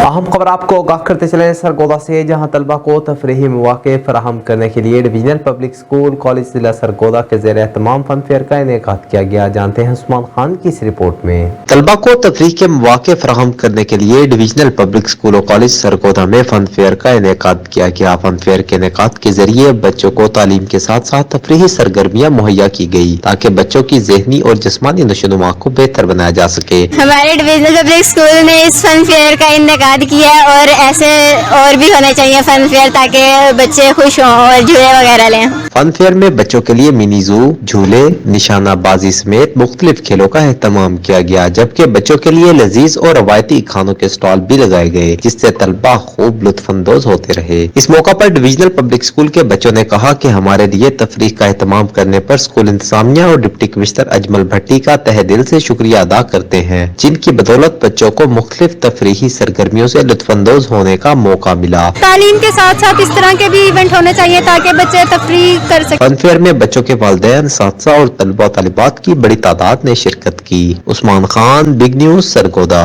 अहम खबर आपको आगाह करते चले सरगोदा से, जहां तलबा को तफरीही मौके फराहम करने के लिए डिवीजनल पब्लिक स्कूल कॉलेज जिला सरगोदा के ज़ेर एहतमाम फन फेयर का इनेकाद किया गया। जानते हैं उस्मान खान की इस रिपोर्ट में। तलबा को तफरीह के मौके फराहम करने के लिए डिवीजनल पब्लिक स्कूल और कॉलेज सरगोदा में फन फेयर का इनेकाद किया गया। फन फेयर के इनेकाद के जरिए बच्चों को तालीम के साथ साथ तफरीही सरगर्मियाँ मुहैया की गई ताकि बच्चों की ज़हनी और जिस्मानी नशोनुमा को बेहतर बनाया जा सके। हमारे डिवीजनल पब्लिक स्कूल ने इस फन फेयर का इनेकाद किया और ऐसे और भी होने चाहिए फन फेयर ताकि बच्चे खुश हों और झूले वगैरह लें। फन फेयर में बच्चों के लिए मिनी जू, झूले, निशाना बाजी समेत मुख्तलिफ खेलों का एहतमाम किया गया, जबकि बच्चों के लिए लजीज और रवायती खानों के स्टॉल भी लगाए गए, जिससे तलबा खूब लुत्फानंदोज होते रहे। इस मौका पर डिवीजनल पब्लिक स्कूल के बच्चों ने कहा कि हमारे लिए तफरीह का एहतमाम करने पर स्कूल इंतजामिया और डिप्टी कमिश्नर अजमल भट्टी का तहे दिल से शुक्रिया अदा करते हैं, जिनकी बदौलत बच्चों को मुख्तलिफ तफरीही सरगर्मियों से लुत्फानंदोज होने का मौका मिला। तालीम के साथ साथ इस तरह के भी इवेंट होने चाहिए ताकि बच्चे तफरीह कर सकें। फन फेयर में बच्चों के वालिदैन, साथिया और तलबा तालिबात की बड़ी तादाद ने शिरकत की। Usman Khan, big news, Sargodha.